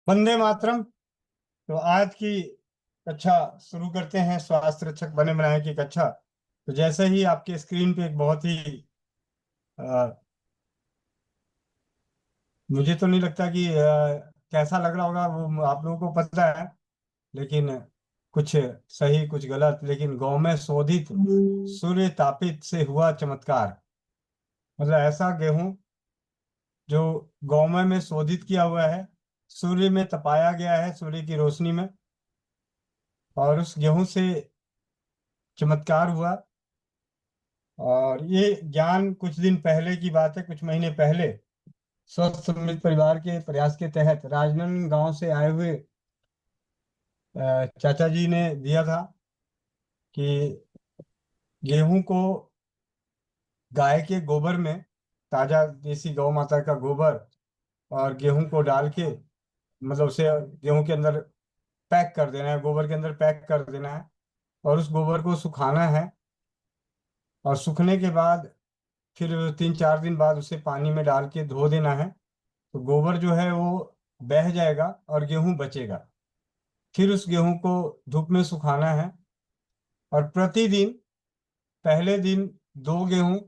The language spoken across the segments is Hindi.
वंदे मातरम। तो आज की कक्षा शुरू करते हैं, स्वास्थ्य रक्षक बने बनाए की कक्षा। तो जैसे ही आपके स्क्रीन पे एक बहुत ही मुझे तो नहीं लगता कि कैसा लग रहा होगा, वो आप लोगों को पता है। लेकिन कुछ सही कुछ गलत, लेकिन गौ में शोधित सूर्य तापित से हुआ चमत्कार। मतलब ऐसा गेहूं जो गौमय में शोधित किया हुआ है, सूर्य में तपाया गया है, सूर्य की रोशनी में, और उस गेहूं से चमत्कार हुआ। और ये ज्ञान कुछ दिन पहले की बात है, कुछ महीने पहले स्वस्थ समृद्ध परिवार के प्रयास के तहत राजनांदगांव गांव से आए हुए चाचा जी ने दिया था कि गेहूं को गाय के गोबर में, ताजा देसी गौ माता का गोबर और गेहूं को डाल के, मतलब उसे गेहूं के अंदर पैक कर देना है, गोबर के अंदर पैक कर देना है, और उस गोबर को सुखाना है। और सूखने के बाद फिर 3-4 दिन बाद उसे पानी में डाल के धो देना है। तो गोबर जो है वो बह जाएगा और गेहूं बचेगा। फिर उस गेहूं को धूप में सुखाना है, और प्रतिदिन पहले दिन 2 गेहूं,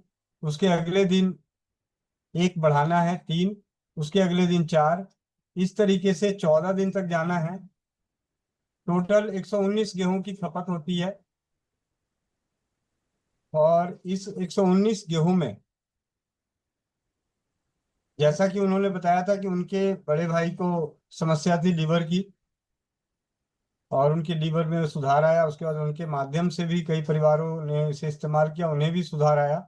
उसके अगले दिन एक बढ़ाना है 3, उसके अगले दिन 4, इस तरीके से 14 दिन तक जाना है। टोटल 119 गेहूं की खपत होती है। और इस 119 गेहूं में, जैसा कि उन्होंने बताया था कि उनके बड़े भाई को समस्या थी लीवर की, और उनके लीवर में सुधार आया। उसके बाद उनके माध्यम से भी कई परिवारों ने इसे इस्तेमाल किया, उन्हें भी सुधार आया।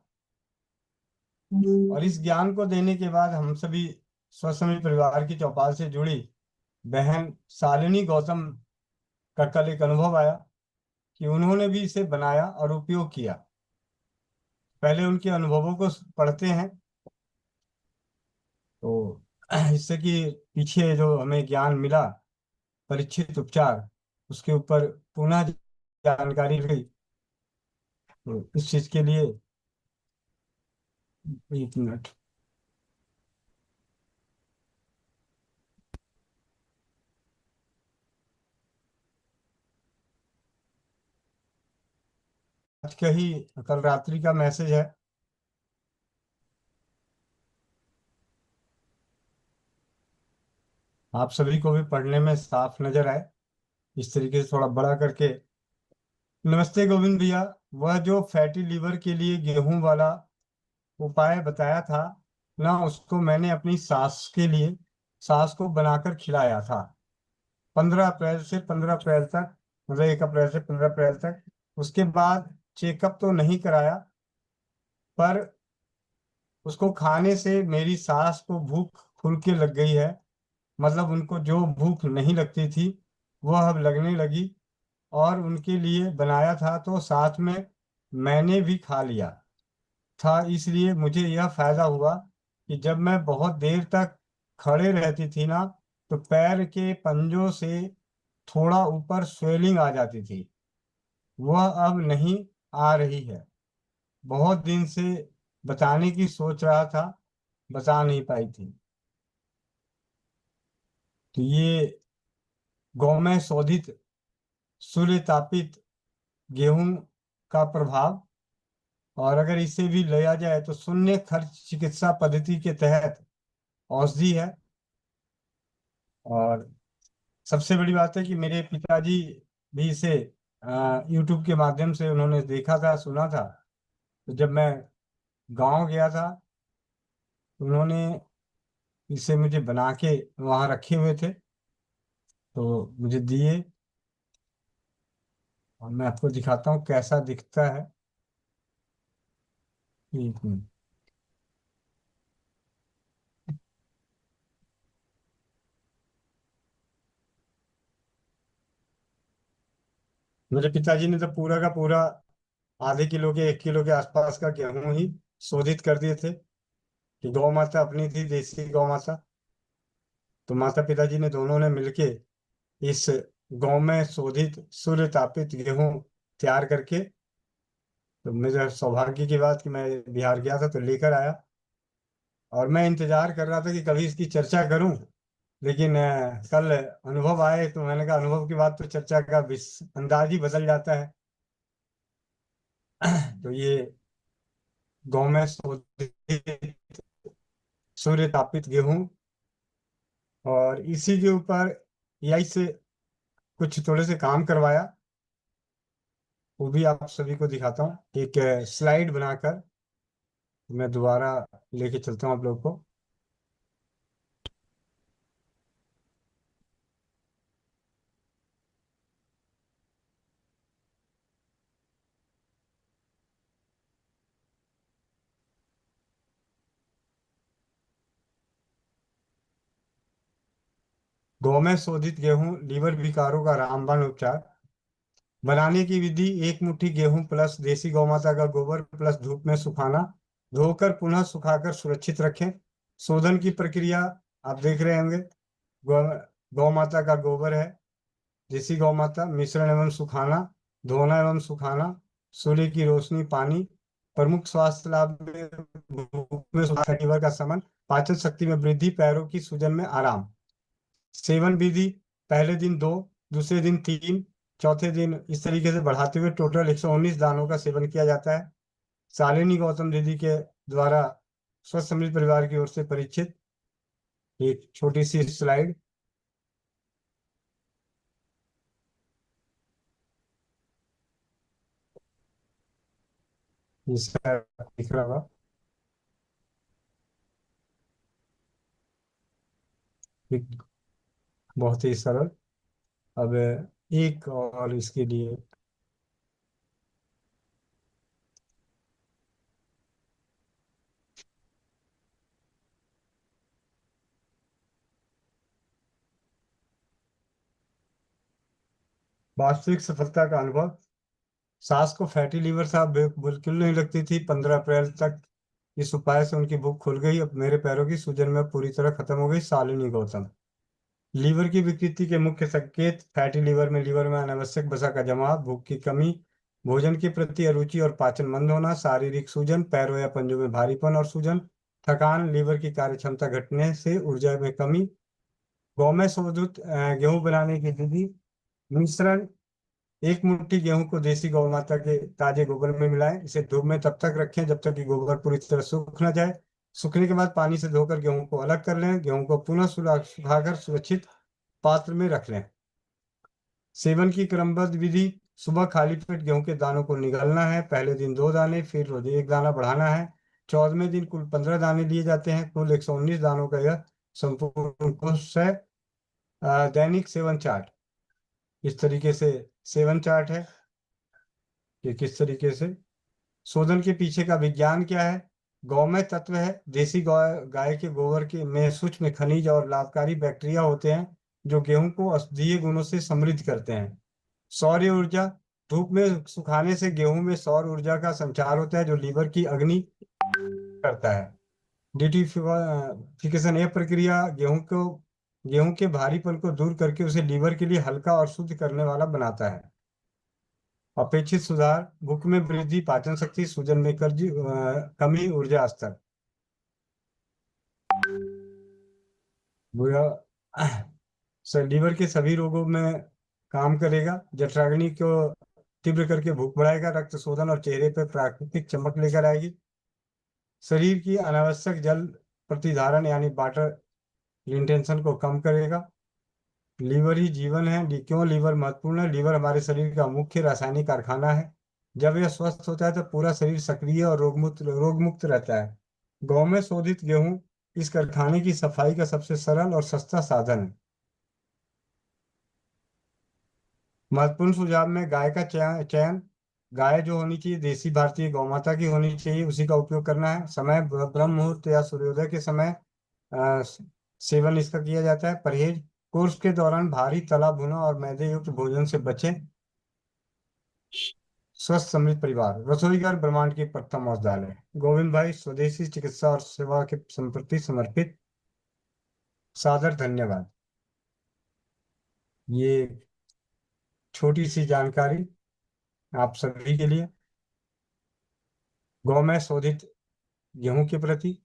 और इस ज्ञान को देने के बाद हम सभी स्वसहाय परिवार की चौपाल से जुड़ी बहन शालिनी गौतम का कल एक अनुभव आया कि उन्होंने भी इसे बनाया और उपयोग किया। पहले उनके अनुभवों को पढ़ते हैं, तो इससे कि पीछे जो हमें ज्ञान मिला, परीक्षित उपचार, उसके ऊपर पुनः जानकारी रही। तो इस चीज के लिए 1 मिनट। आज का ही कल रात्रि का मैसेज है। आप सभी को भी पढ़ने में साफ नजर आए, इस तरीके से थोड़ा बड़ा करके। नमस्ते गोविंद भैया। वह जो फैटी लीवर के लिए गेहूं वाला उपाय बताया था ना, उसको मैंने अपनी सास के लिए, सास को बनाकर खिलाया था। 15 अप्रैल से 15 अप्रैल तक, मतलब 1 अप्रैल से 15 अप्रैल तक। उसके बाद चेकअप तो नहीं कराया, पर उसको खाने से मेरी सास को भूख खुल के लग गई है। मतलब उनको जो भूख नहीं लगती थी वह अब लगने लगी। और उनके लिए बनाया था तो साथ में मैंने भी खा लिया था। इसलिए मुझे यह फायदा हुआ कि जब मैं बहुत देर तक खड़े रहती थी ना, तो पैर के पंजों से थोड़ा ऊपर स्वेलिंग आ जाती थी। वह अब नहीं आ रही है। बहुत दिन से बताने की सोच रहा था, बता नहीं पाई थी। तो ये गौमय शोधित सूर्य तापित गेहूं का प्रभाव। और अगर इसे भी लिया जाए तो शून्य खर्च चिकित्सा पद्धति के तहत औषधि है। और सबसे बड़ी बात है कि मेरे पिताजी भी इसे यूट्यूब के माध्यम से उन्होंने देखा था, सुना था। तो जब मैं गांव गया था, तो उन्होंने इसे मुझे बना के वहाँ रखे हुए थे, तो मुझे दिए। और मैं आपको दिखाता हूँ कैसा दिखता है। 1 मिनट। मेरे पिताजी ने तो पूरा का पूरा आधे किलो के 1 किलो के आसपास का गेहूं ही शोधित कर दिए थे। कि गौ माता अपनी थी, देसी गौ माता। तो माता पिताजी ने दोनों ने मिलके इस गौ में शोधित सूर्य तापित गेहूं तैयार करके, तो मेरे सौभाग्य की बात कि मैं बिहार गया था तो लेकर आया। और मैं इंतजार कर रहा था कि कभी इसकी चर्चा करूं, लेकिन कल अनुभव आए तो मैंने कहा अनुभव की बात तो चर्चा का अंदाज ही बदल जाता है। तो ये गांव में शोधित सूर्य तापित गेहूं, और इसी के ऊपर एआई से कुछ थोड़े से काम करवाया, वो भी आप सभी को दिखाता हूँ एक स्लाइड बनाकर। मैं दोबारा लेके चलता हूँ आप लोग को। गौ में शोधित गेहूं लीवर विकारों का रामबाण उपचार। बनाने की विधि: एक मुट्ठी गेहूं प्लस देसी गौ माता का गोबर प्लस धूप में सुखाना, धोकर पुनः सुखाकर सुरक्षित रखें। शोधन की प्रक्रिया आप देख रहे होंगे। गौ गौ माता का गोबर है, देसी गौ माता, मिश्रण एवं सुखाना, धोना एवं सुखाना, सूर्य की रोशनी, पानी। प्रमुख स्वास्थ्य लाभ में भूख में सुधार, लीवर का समन, पाचन शक्ति में वृद्धि, पैरों की सूजन में आराम। सेवन विधि: पहले दिन दो, दूसरे दिन तीन, चौथे दिन इस तरीके से बढ़ाते हुए टोटल 119 दानों का सेवन किया जाता है। शालिनी गौतम दीदी के द्वारा स्वस्थ समृद्ध परिवार की ओर से परीक्षित एक छोटी सी स्लाइड। इसका दिख रहा होगा। एक बहुत ही सरल। अब एक और इसके लिए वास्तविक सफलता का अनुभव। सास को फैटी लीवर साहब बिल्कुल नहीं लगती थी। 15 अप्रैल तक इस उपाय से उनकी भूख खुल गई। अब मेरे पैरों की सूजन में पूरी तरह खत्म हो गई। शालिनी गौतम। लीवर की विकृति के मुख्य संकेत: फैटी लीवर में अनावश्यक वसा का जमाव, भूख की कमी, भोजन के प्रति अरुचि और पाचन मंद होना, शारीरिक सूजन, पैरों या पंजों में भारीपन और सूजन, थकान, लीवर की कार्य क्षमता घटने से ऊर्जा में कमी। गौ में शोधित गेहूं बनाने की विधि: मिश्रण: एक मुट्ठी गेहूं को देसी गौ माता के ताजे गोबर में मिलाएं। इसे धूप में तब तक रखें जब तक कि गोबर पूरी तरह सूख न जाए। सूखने के बाद पानी से धोकर गेहूं को अलग कर लें। गेहूं को पुनः सुखाकर सुरक्षित पात्र में रख लें। सेवन की क्रमबद्ध विधि: सुबह खाली पेट गेहूं के दानों को निगलना है। पहले दिन 2 दाने, फिर रोज एक दाना बढ़ाना है। 14वें दिन कुल 15 दाने लिए जाते हैं। कुल 119 दानों का यह संपूर्ण कोर्स है। दैनिक सेवन चार्ट इस तरीके से सेवन चार्ट है कि किस तरीके से। शोधन के पीछे का विज्ञान क्या है? गौमय तत्व है। देसी गाय के गोबर के में सूक्ष्म खनिज और लाभकारी बैक्टीरिया होते हैं जो गेहूं को औषधीय गुणों से समृद्ध करते हैं। सौर ऊर्जा: धूप में सुखाने से गेहूं में सौर ऊर्जा का संचार होता है जो लीवर की अग्नि करता है। डिटॉक्सिफिकेशन: यह प्रक्रिया गेहूं के भारीपन को दूर करके उसे लीवर के लिए हल्का और शुद्ध करने वाला बनाता है। अपेक्षित सुधार: भूख में वृद्धि, पाचन शक्ति, सूजन में कमी, ऊर्जा स्तर। बुरा लीवर के सभी रोगों में काम करेगा। जठराग्नि को तीव्र करके भूख बढ़ाएगा। रक्त शोधन और चेहरे पर प्राकृतिक चमक लेकर आएगी। शरीर की अनावश्यक जल प्रतिधारण यानी वाटर रिटेंशन को कम करेगा। लीवर ही जीवन है। क्यों लीवर महत्वपूर्ण है? लीवर हमारे शरीर का मुख्य रासायनिक कारखाना है। जब यह स्वस्थ होता है तो पूरा शरीर सक्रिय और रोगमुक्त रहता है। गौ में शोधित गेहूं इस कारखाने की सफाई का सबसे सरल और सस्ता साधन है। महत्वपूर्ण सुझाव में गाय का चयन। गाय जो होनी चाहिए देसी भारतीय गौ माता की होनी चाहिए, उसी का उपयोग करना है। समय ब्रह्म मुहूर्त या सूर्योदय के समय अ, सेवन इसका किया जाता है। परहेज: कोर्स के दौरान भारी तला भुना और मैदे युक्त भोजन से बचें। स्वस्थ समृद्ध परिवार रसोई घर ब्रह्मांड की प्रथम औषधालय। गोविंद भाई, स्वदेशी चिकित्सा और सेवा के संप्रति समर्पित। सादर धन्यवाद। ये छोटी सी जानकारी आप सभी के लिए गौ में शोधित गेहूं के प्रति।